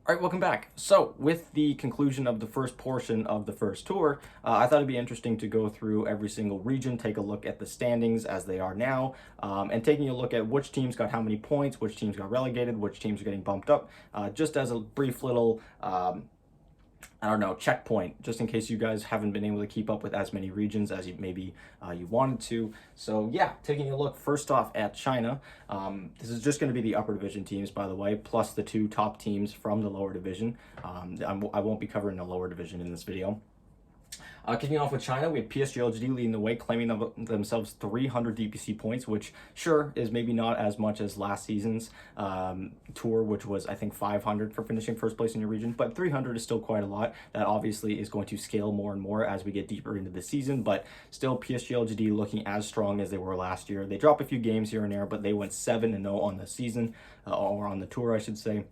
All right, welcome back. So, with the conclusion of the first portion of the first tour, I thought it'd be interesting to go through every single region, take a look at the standings as they are now, and taking a look at which teams got how many points, which teams got relegated, which teams are getting bumped up, just as a brief little I don't know, checkpoint, just in case you guys haven't been able to keep up with as many regions as you maybe you wanted to. So yeah, taking a look first off at China. This is just going to be the upper division teams, by the way, plus the two top teams from the lower division. I won't be covering the lower division in this video. Kicking off with China, we have PSG.LGD leading the way, claiming themselves 300 DPC points, which sure is maybe not as much as last season's tour, which was I think 500 for finishing first place in your region, but 300 is still quite a lot. That obviously is going to scale more and more as we get deeper into the season, but still PSG.LGD looking as strong as they were last year. They dropped a few games here and there, but they went 7-0 on the season, or on the tour, I should say.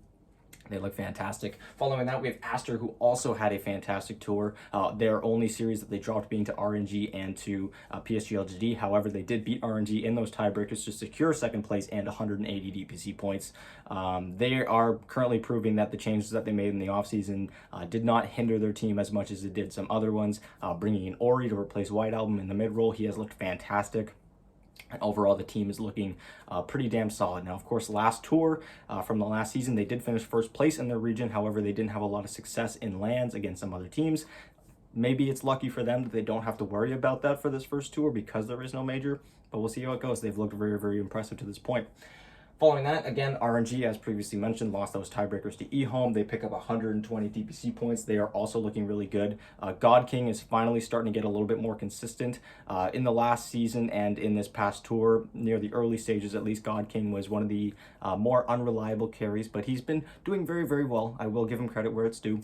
They look fantastic. Following that, we have Aster, who also had a fantastic tour. Their only series that they dropped being to RNG and to PSG.LGD. However, they did beat RNG in those tiebreakers to secure second place and 180 DPC points. They are currently proving that the changes that they made in the offseason did not hinder their team as much as it did some other ones. Bringing in Ori to replace White Album in the mid-role, he has looked fantastic. And overall, the team is looking pretty damn solid. Now, of course, last tour from the last season, they did finish first place in their region. However, they didn't have a lot of success in lands against some other teams. Maybe it's lucky for them that they don't have to worry about that for this first tour because there is no major, but we'll see how it goes. They've looked very, very impressive to this point. Following that, again, RNG, as previously mentioned, lost those tiebreakers to eHome. They pick up 120 DPC points. They are also looking really good. God King is finally starting to get a little bit more consistent. In the last season and in this past tour, near the early stages at least, God King was one of the more unreliable carries, but he's been doing very, very well. I will give him credit where it's due.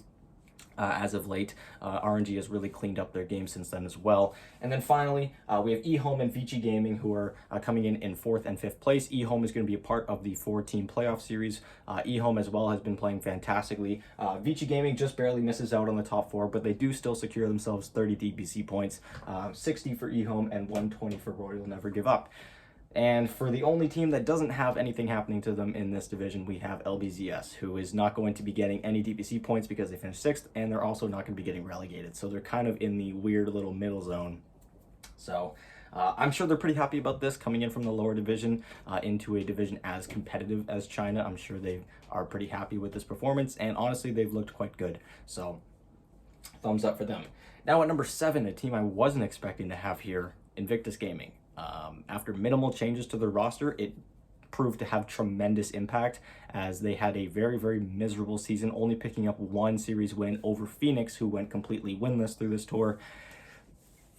As of late, RNG has really cleaned up their game since then as well. And then finally, we have eHome and Invictus Gaming, who are coming in 4th and 5th place. eHome is going to be a part of the 4-team playoff series. eHome as well has been playing fantastically. Invictus Gaming just barely misses out on the top 4, but they do still secure themselves 30 DPC points, 60 for eHome and 120 for Royal Never Give Up. And for the only team that doesn't have anything happening to them in this division, we have LBZS, who is not going to be getting any DPC points because they finished 6th, and they're also not going to be getting relegated. So they're kind of in the weird little middle zone. So I'm sure they're pretty happy about this, coming in from the lower division into a division as competitive as China. I'm sure they are pretty happy with this performance, and honestly, they've looked quite good. So thumbs up for them. Now at number 7, a team I wasn't expecting to have here, Invictus Gaming. After minimal changes to their roster, it proved to have tremendous impact as they had a very, very miserable season, only picking up 1 series win over Phoenix, who went completely winless through this tour.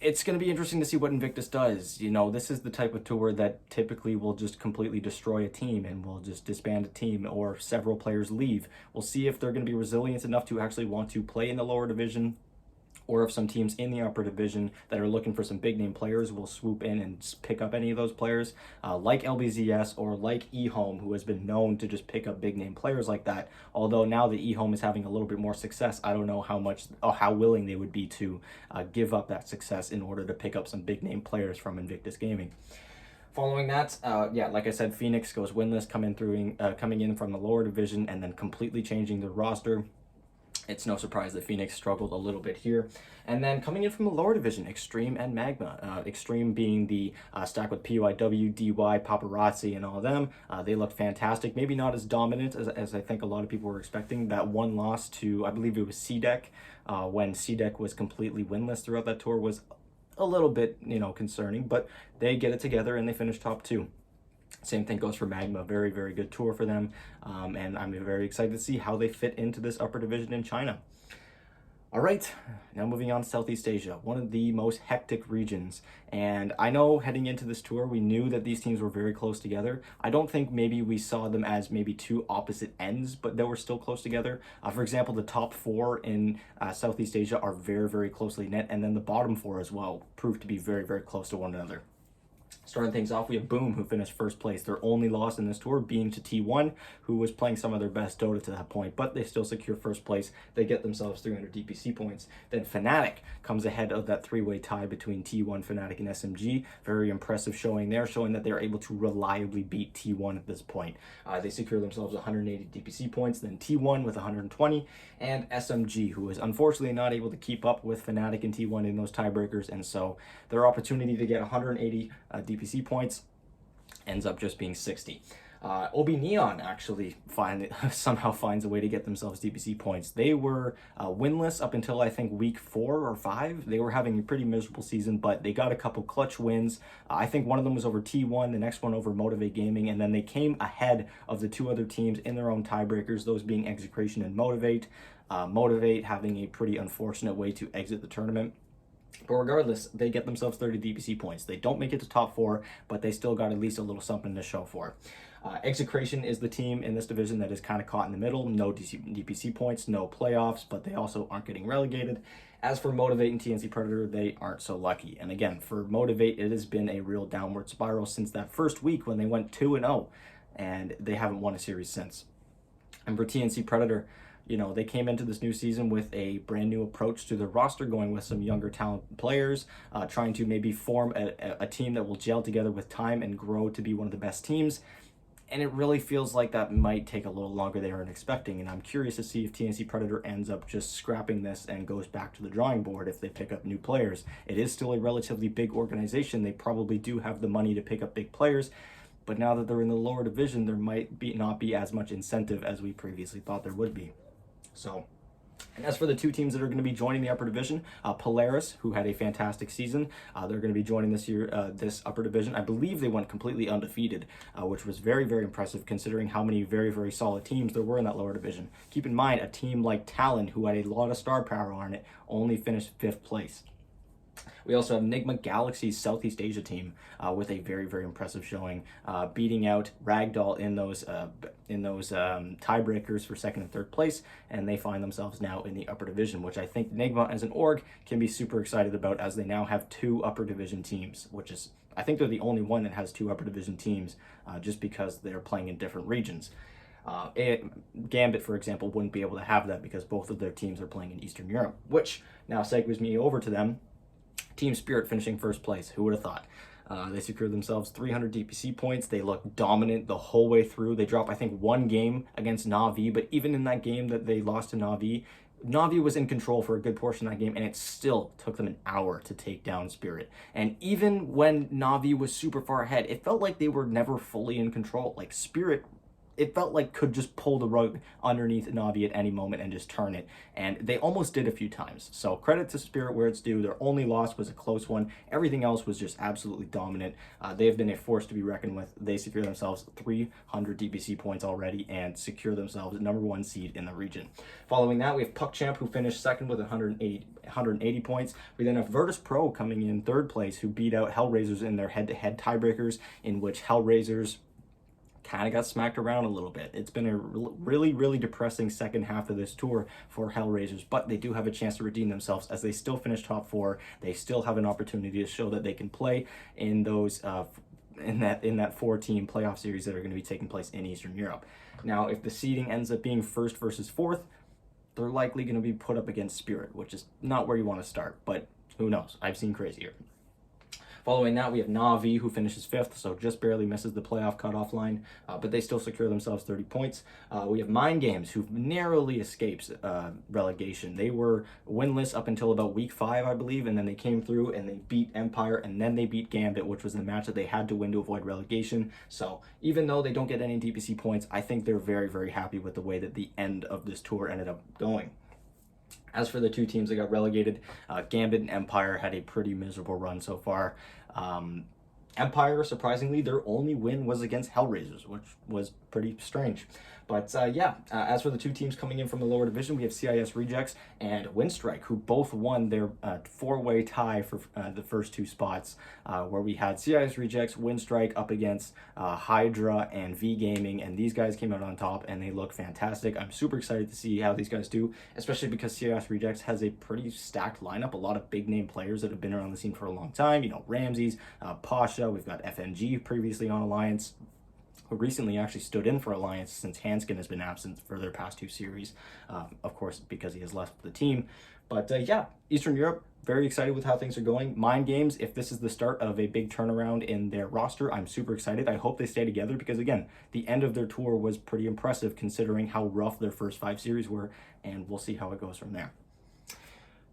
It's going to be interesting to see what Invictus does. You know, this is the type of tour that typically will just completely destroy a team and will just disband a team or several players leave. We'll see if they're going to be resilient enough to actually want to play in the lower division, or if some teams in the upper division that are looking for some big name players will swoop in and pick up any of those players, like LBZS or like eHome, who has been known to just pick up big name players like that. Although now that eHome is having a little bit more success, I don't know how willing they would be to give up that success in order to pick up some big name players from Invictus Gaming. Following that, yeah, like I said, Phoenix goes winless, coming in from the lower division and then completely changing their roster. It's no surprise that Phoenix struggled a little bit here. And then coming in from the lower division, Extreme and Magma. Extreme being the stack with PYW, DY, Paparazzi, and all of them. They looked fantastic. Maybe not as dominant as I think a lot of people were expecting. That one loss to, I believe it was CDEC, when CDEC was completely winless throughout that tour, was a little bit, concerning. But they get it together and they finish top 2. Same thing goes for Magma. Very, very good tour for them. And I'm very excited to see how they fit into this upper division in China. All right, now moving on to Southeast Asia, one of the most hectic regions. And I know heading into this tour, we knew that these teams were very close together. I don't think maybe we saw them as maybe 2 opposite ends, but they were still close together. For example, the top 4 in Southeast Asia are very, very closely knit. And then the bottom 4 as well proved to be very, very close to one another. Starting things off, we have Boom, who finished first place. Their only loss in this tour being to T1, who was playing some of their best Dota to that point, but they still secure first place. They get themselves 300 DPC points. Then Fnatic comes ahead of that three-way tie between T1, Fnatic, and SMG. Very impressive showing there, showing that they're able to reliably beat T1 at this point. They secure themselves 180 DPC points, then T1 with 120, and SMG, who is unfortunately not able to keep up with Fnatic and T1 in those tiebreakers, and so their opportunity to get 180 DPC points ends up just being 60. OB.Neon actually somehow finds a way to get themselves DPC points. They were winless up until I think week 4 or 5. They were having a pretty miserable season, but they got a couple clutch wins. I think one of them was over T1, the next one over Motivate Gaming, and then they came ahead of the two other teams in their own tiebreakers, those being Execration and Motivate. Motivate having a pretty unfortunate way to exit the tournament. But regardless, they get themselves 30 DPC points. They don't make it to top 4, but they still got at least a little something to show for. Execration is the team in this division that is kind of caught in the middle. No DPC points, no playoffs, but they also aren't getting relegated. As for Motivate and TNC Predator, they aren't so lucky. And again, for Motivate, it has been a real downward spiral since that first week when they went 2-0, and they haven't won a series since. And for TNC Predator, you know, they came into this new season with a brand new approach to their roster, going with some younger talented players, trying to maybe form a team that will gel together with time and grow to be one of the best teams. And it really feels like that might take a little longer than they were expecting. And I'm curious to see if TNC Predator ends up just scrapping this and goes back to the drawing board if they pick up new players. It is still a relatively big organization. They probably do have the money to pick up big players. But now that they're in the lower division, there might not be as much incentive as we previously thought there would be. So, and as for the two teams that are going to be joining the upper division, Polaris, who had a fantastic season, they're going to be joining this year, this upper division. I believe they went completely undefeated, which was very, very impressive considering how many very, very solid teams there were in that lower division. Keep in mind, a team like Talon, who had a lot of star power on it, only finished 5th place. We also have Enigma Galaxy's Southeast Asia team with a very, very impressive showing, beating out Ragdoll in those tiebreakers for 2nd and 3rd place, and they find themselves now in the upper division, which I think Enigma as an org can be super excited about, as they now have 2 upper division teams, which is, I think they're the only one that has 2 upper division teams, just because they're playing in different regions. Gambit, for example, wouldn't be able to have that because both of their teams are playing in Eastern Europe, which now segues me over to them. Team Spirit finishing 1st place. Who would have thought? They secured themselves 300 DPC points. They looked dominant the whole way through. They dropped, I think, 1 game against Na'Vi, but even in that game that they lost to Na'Vi, Na'Vi was in control for a good portion of that game, and it still took them an hour to take down Spirit. And even when Na'Vi was super far ahead, it felt like they were never fully in control. Like, Spirit, it felt like could just pull the rug underneath Na'Vi at any moment and just turn it. And they almost did a few times. So credit to Spirit where it's due. Their only loss was a close one. Everything else was just absolutely dominant. They have been a force to be reckoned with. They secure themselves 300 DPC points already and secure themselves #1 seed in the region. Following that, we have PuckChamp, who finished 2nd with 180 points. We then have Virtus.Pro coming in 3rd place, who beat out Hellraisers in their head-to-head tiebreakers, in which Hellraisers kind of got smacked around a little bit. It's been a really, really depressing second half of this tour for Hellraisers, but they do have a chance to redeem themselves as they still finish top 4. They still have an opportunity to show that they can play in those in that 4-team playoff series that are going to be taking place in Eastern Europe. Now, if the seeding ends up being 1st versus 4th, they're likely going to be put up against Spirit, which is not where you want to start, but who knows? I've seen crazier. Following that, we have Na'Vi, who finishes 5th, so just barely misses the playoff cutoff line, but they still secure themselves 30 points. We have Mind Games, who narrowly escapes relegation. They were winless up until about week 5, I believe, and then they came through and they beat Empire, and then they beat Gambit, which was the match that they had to win to avoid relegation. So even though they don't get any DPC points, I think they're very, very happy with the way that the end of this tour ended up going. As for the 2 teams that got relegated, Gambit and Empire had a pretty miserable run so far. Empire, surprisingly, their only win was against Hellraisers, which was pretty strange. But yeah, as for the two teams coming in from the lower division, we have CIS Rejects and Windstrike, who both won their four-way tie for the first two spots, where we had CIS Rejects, Windstrike up against Hydra and V Gaming, and these guys came out on top, and they look fantastic. I'm super excited to see how these guys do, especially because CIS Rejects has a pretty stacked lineup, a lot of big-name players that have been around the scene for a long time. You know, Ramses, Pasha, we've got FNG previously on Alliance, who recently actually stood in for Alliance since Hanskin has been absent for their past two series, of course, because he has left the team. But yeah, Eastern Europe, very excited with how things are going. Mind Games, if this is the start of a big turnaround in their roster, I'm super excited. I hope they stay together because, again, the end of their tour was pretty impressive considering how rough their first 5 series were, and we'll see how it goes from there.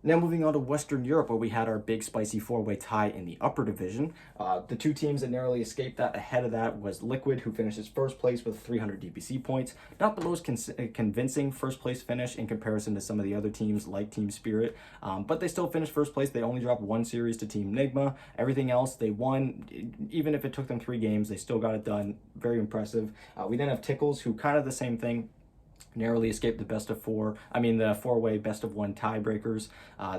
Now moving on to Western Europe, where we had our big spicy four-way tie in the upper division. The two teams that narrowly escaped that ahead of that was Liquid, who finishes first place with 300 DPC points. Not the most convincing first place finish in comparison to some of the other teams like Team Spirit, but they still finished first place. They only dropped one series to Team Enigma. Everything else they won. Even if it took them 3 games, they still got it done. Very impressive. We then have Tickles, who kind of the same thing, narrowly escaped the the four-way best of 1 tiebreakers.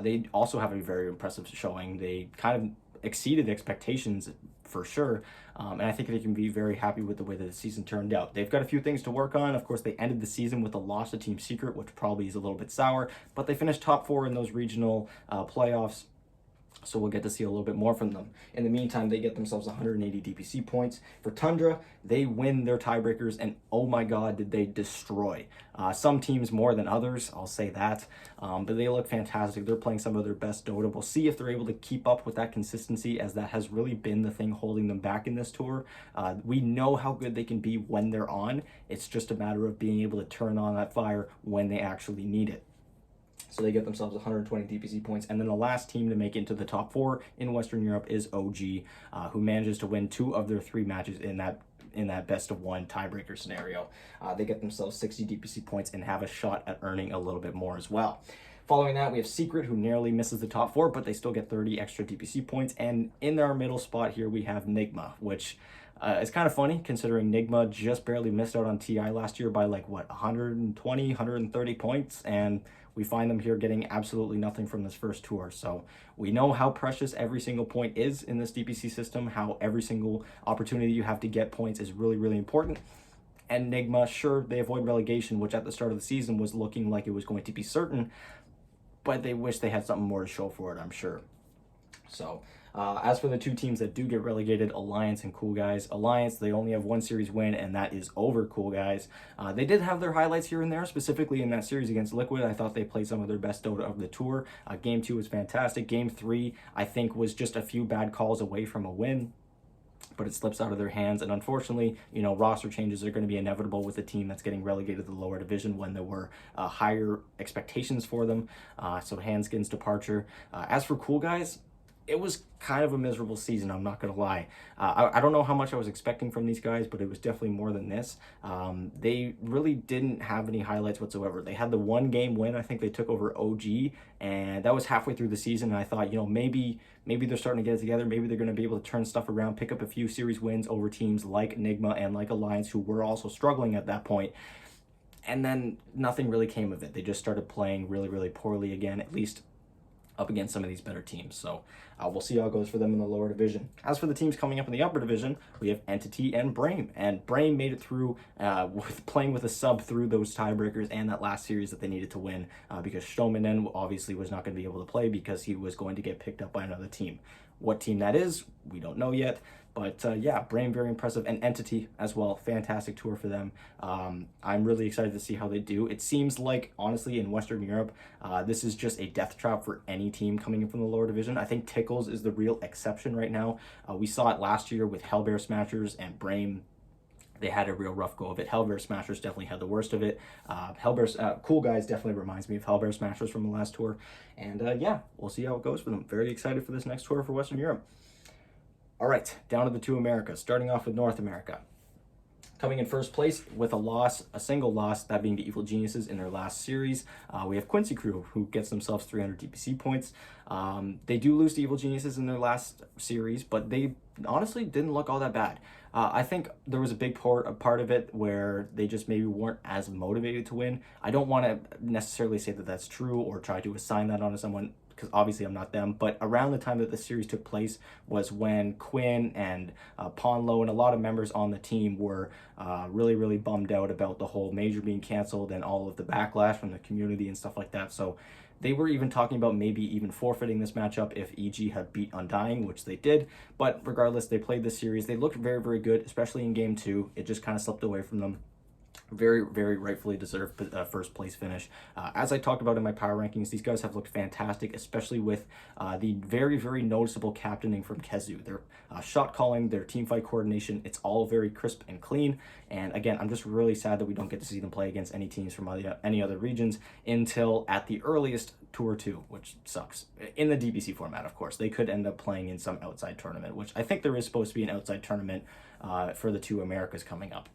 They also have a very impressive showing. They kind of exceeded expectations for sure, and I think they can be very happy with the way that the season turned out. They've got a few things to work on. Of course, they ended the season with a loss to Team Secret, which probably is a little bit sour, but they finished top 4 in those regional playoffs. So we'll get to see a little bit more from them. In the meantime, they get themselves 180 DPC points. For Tundra, they win their tiebreakers, and oh my god, did they destroy. Some teams more than others, I'll say that. But they look fantastic. They're playing some of their best Dota. We'll see if they're able to keep up with that consistency, as that has really been the thing holding them back in this tour. We know how good they can be when they're on. It's just a matter of being able to turn on that fire when they actually need it. So they get themselves 120 DPC points. And then the last team to make it into the top 4 in Western Europe is OG, who manages to win 2 of their 3 matches in that best of 1 tiebreaker scenario. They get themselves 60 DPC points and have a shot at earning a little bit more as well. Following that, we have Secret, who narrowly misses the top 4, but they still get 30 extra DPC points. And in our middle spot here, we have Enigma, which it's kind of funny considering Enigma just barely missed out on TI last year by 120, 130 points, and we find them here getting absolutely nothing from this first tour. So we know how precious every single point is in this DPC system, how every single opportunity you have to get points is really, really important. And Enigma, sure, they avoid relegation, which at the start of the season was looking like it was going to be certain, but they wish they had something more to show for it, I'm sure. So as for the two teams that do get relegated, Alliance and Cool Guys. Alliance, they only have 1 series win, and that is over Cool Guys. They did have their highlights here and there, specifically in that series against Liquid. I thought they played some of their best Dota of the tour. Game 2 was fantastic. Game 3, I think, was just a few bad calls away from a win, but it slips out of their hands. And unfortunately, you know, roster changes are going to be inevitable with a team that's getting relegated to the lower division when there were higher expectations for them. So Hanskin's departure. As for Cool Guys, it was kind of a miserable season, I'm not going to lie. I don't know how much I was expecting from these guys, but it was definitely more than this. They really didn't have any highlights whatsoever. They had the 1 game win. I think they took over OG, and that was halfway through the season, and I thought, you know, maybe they're starting to get it together. Maybe they're going to be able to turn stuff around, pick up a few series wins over teams like Enigma and like Alliance, who were also struggling at that point. And then nothing really came of it. They just started playing really, really poorly again, at least up against some of these better teams. So we'll see how it goes for them in the lower division. As for the teams coming up in the upper division, we have Entity and Brame. And Brame made it through with playing with a sub through those tiebreakers and that last series that they needed to win because Shominen obviously was not going to be able to play because he was going to get picked up by another team. What team that is, we don't know yet. But yeah, Brame, very impressive. And Entity as well. Fantastic tour for them. I'm really excited to see how they do. It seems like, honestly, in Western Europe, this is just a death trap for any team coming in from the lower division. I think Tickles is the real exception right now. We saw it last year with Hellbear Smashers and Brame. They had a real rough go of it. Hellbear Smashers definitely had the worst of it. Cool Guys definitely reminds me of Hellbear Smashers from the last tour. And yeah, we'll see how it goes for them. Very excited for this next tour for Western Europe. All right, down to the 2 Americas, starting off with North America. Coming in first place with a single loss, that being the Evil Geniuses in their last series. We have Quincy Crew, who gets themselves 300 DPC points. They do lose to Evil Geniuses in their last series, but they honestly didn't look all that bad. I think there was a part of it where they just maybe weren't as motivated to win. I don't want to necessarily say that that's true or try to assign that onto someone, because obviously I'm not them, but around the time that the series took place was when Quinn and Ponlo and a lot of members on the team were really, really bummed out about the whole major being canceled and all of the backlash from the community and stuff like that. So they were even talking about maybe even forfeiting this matchup if EG had beat Undying, which they did. But regardless, they played this series. They looked very, very good, especially in game 2. It just kind of slipped away from them. Very, very rightfully deserved first place finish. As I talked about in my power rankings, these guys have looked fantastic, especially with the very, very noticeable captaining from Kezu. Their shot calling, their team fight coordination, it's all very crisp and clean. And again, I'm just really sad that we don't get to see them play against any teams from any other regions until at the earliest Tour 2, which sucks. In the DPC format, of course. They could end up playing in some outside tournament, which I think there is supposed to be an outside tournament for the two Americas coming up.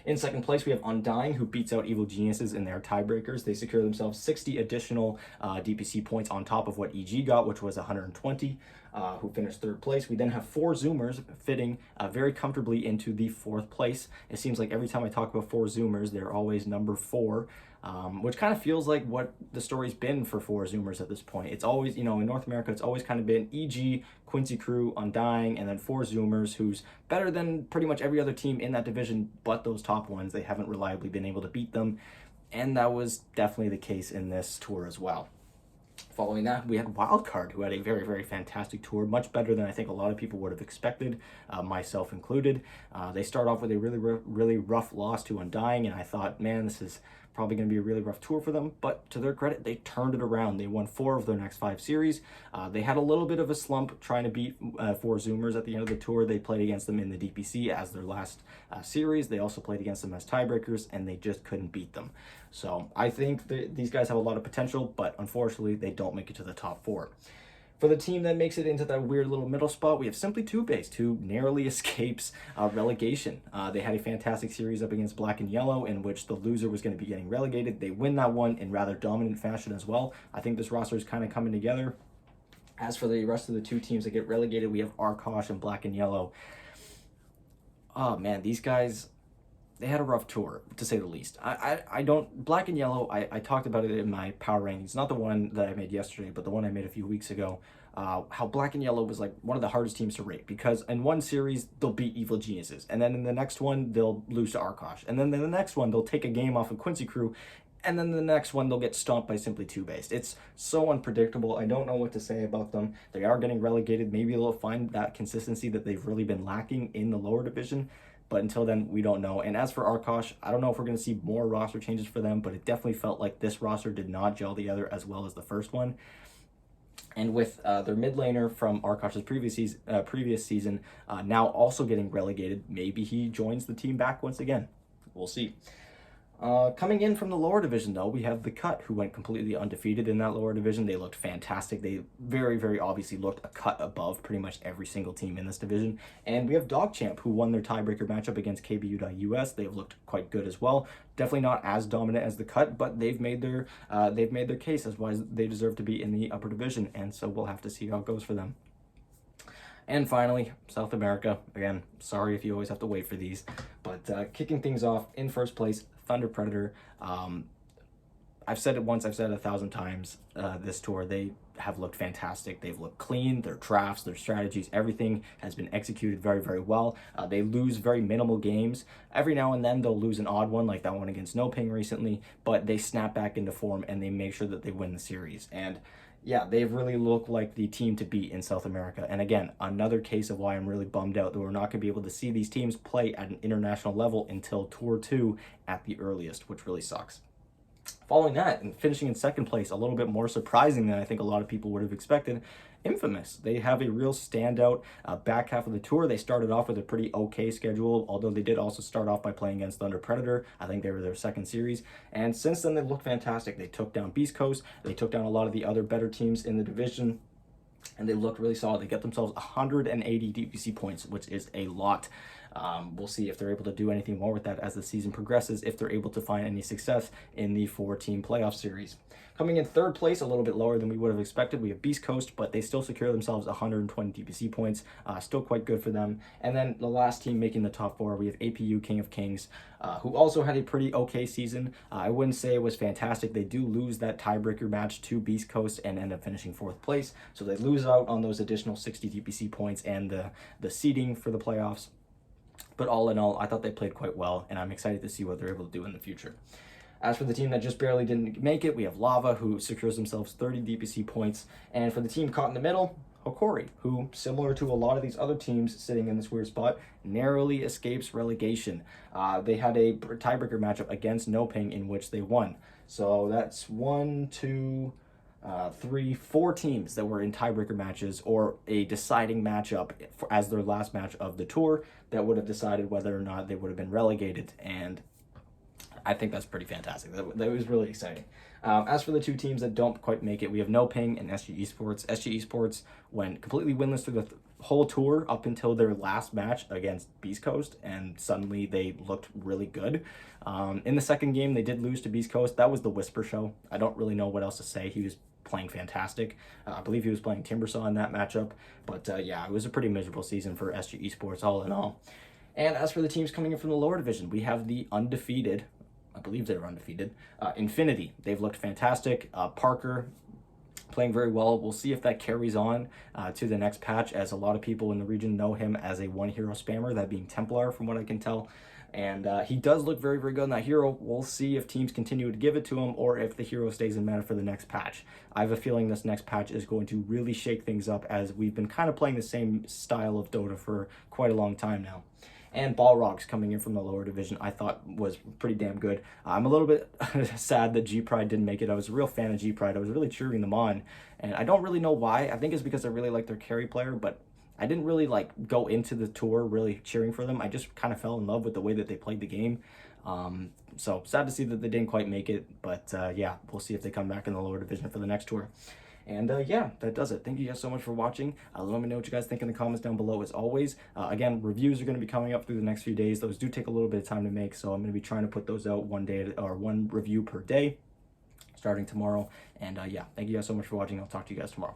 In second place, we have Undying, who beats out Evil Geniuses in their tiebreakers. They secure themselves 60 additional DPC points on top of what EG got, which was 120, who finished third place. We then have 4 Zoomers fitting very comfortably into the 4th place. It seems like every time I talk about 4 Zoomers, they're always number 4. Which kind of feels like what the story's been for 4 Zoomers at this point. It's always, in North America, it's always kind of been EG, Quincy Crew, Undying, and then 4 Zoomers, who's better than pretty much every other team in that division, but those top ones, they haven't reliably been able to beat them. And that was definitely the case in this tour as well. Following that, we had Wildcard, who had a very, very fantastic tour, much better than I think a lot of people would have expected, myself included. They start off with a really, really rough loss to Undying, and I thought, man, this is probably going to be a really rough tour for them, but to their credit, they turned it around. They won 4 of their next 5 series. They had a little bit of a slump trying to beat 4 Zoomers at the end of the tour. They played against them in the DPC as their last series. They also played against them as tiebreakers, and they just couldn't beat them. So I think these guys have a lot of potential, but unfortunately, they don't make it to the top 4. For the team that makes it into that weird little middle spot, we have Simply Two-Based, who narrowly escapes relegation. They had a fantastic series up against Black and Yellow, in which the loser was going to be getting relegated. They win that one in rather dominant fashion as well. I think this roster is kind of coming together. As for the rest of the 2 teams that get relegated, we have Arkosh and Black and Yellow. Oh man, these guys, they had a rough tour, to say the least. I don't, Black and Yellow, I talked about it in my power rankings, not the one that I made yesterday, but the one I made a few weeks ago, how Black and Yellow was like one of the hardest teams to rate, because in one series, they'll beat Evil Geniuses, and then in the next one, they'll lose to Arkosh, and then in the next one, they'll take a game off of Quincy Crew, and then the next one, they'll get stomped by Simply Two-Based. It's so unpredictable. I don't know what to say about them. They are getting relegated. Maybe they'll find that consistency that they've really been lacking in the lower division. But until then, we don't know. And as for Arkosh, I don't know if we're going to see more roster changes for them, but it definitely felt like this roster did not gel together as well as the first one. And with their mid laner from Arkosh's previous season now also getting relegated, maybe he joins the team back once again. We'll see. Coming in from the lower division, though, we have The Cut, who went completely undefeated in that lower division. They looked fantastic. They very, very obviously looked a cut above pretty much every single team in this division. And we have Dogchamp, who won their tiebreaker matchup against KBU.US. They've looked quite good as well. Definitely not as dominant as The Cut, but they've made their case as why they deserve to be in the upper division. And so we'll have to see how it goes for them. And finally, South America. Again, sorry if you always have to wait for these, but kicking things off in first place, Thunder Predator. I've said it once, I've said it 1,000 times this tour. They have looked fantastic. They've looked clean. Their drafts, their strategies, everything has been executed very, very well. They lose very minimal games. Every now and then they'll lose an odd one, like that one against No Ping recently, but they snap back into form and they make sure that they win the series. And yeah, they've really looked like the team to beat in South America. And again, another case of why I'm really bummed out that we're not going to be able to see these teams play at an international level until Tour 2 at the earliest, which really sucks. Following that, and finishing in second place, a little bit more surprising than I think a lot of people would have expected, Infamous. They have a real standout back half of the tour. They started off with a pretty okay schedule, although they did also start off by playing against Thunder Predator. I think they were their second series. And since then, they've looked fantastic. They took down Beast Coast. They took down a lot of the other better teams in the division, and they looked really solid. They get themselves 180 DPC points, which is a lot. We'll see if they're able to do anything more with that as the season progresses, if they're able to find any success in the 4-team playoff series. Coming in third place, a little bit lower than we would have expected, we have Beast Coast, but they still secure themselves 120 DPC points. Still quite good for them. And then the last team making the top 4, we have Apu King of Kings, who also had a pretty okay season. I wouldn't say it was fantastic. They do lose that tiebreaker match to Beast Coast and end up finishing 4th place. So they lose out on those additional 60 DPC points and the seeding for the playoffs. But all in all, I thought they played quite well, and I'm excited to see what they're able to do in the future. As for the team that just barely didn't make it, we have Lava, who secures themselves 30 DPC points. And for the team caught in the middle, Hokori, who, similar to a lot of these other teams sitting in this weird spot, narrowly escapes relegation. They had a tiebreaker matchup against Noping in which they won. So that's 1, 2, 3, 4 teams that were in tiebreaker matches or a deciding matchup as their last match of the tour that would have decided whether or not they would have been relegated. And I think that's pretty fantastic. That was really exciting. As for the 2 teams that don't quite make it, we have No Ping and SG Esports. SG Esports went completely winless through the whole tour up until their last match against Beast Coast, and suddenly they looked really good. In the second game, they did lose to Beast Coast. That was the Whisper Show. I don't really know what else to say. He was playing fantastic. I believe he was playing Timbersaw in that matchup. But yeah, it was a pretty miserable season for SG Esports all in all. And as for the teams coming in from the lower division, we have the undefeated, I believe they were undefeated, Infinity. They've looked fantastic. Parker playing very well. We'll see if that carries on to the next patch, as a lot of people in the region know him as a one-hero spammer, that being Templar from what I can tell. And he does look very, very good in that hero. We'll see if teams continue to give it to him or if the hero stays in meta for the next patch. I have a feeling this next patch is going to really shake things up, as we've been kind of playing the same style of Dota for quite a long time now. And Balrogs coming in from the lower division, I thought was pretty damn good. I'm a little bit sad that G-Pride didn't make it. I was a real fan of G-Pride. I was really cheering them on, and I don't really know why. I think it's because I really like their carry player, but I didn't really go into the tour really cheering for them. I just kind of fell in love with the way that they played the game. So sad to see that they didn't quite make it, but yeah, we'll see if they come back in the lower division for the next tour. And yeah, that does it. Thank you guys so much for watching. Let me know what you guys think in the comments down below as always. Again, reviews are going to be coming up through the next few days. Those do take a little bit of time to make, so I'm going to be trying to put those out one review per day starting tomorrow. And yeah, thank you guys so much for watching. I'll talk to you guys tomorrow.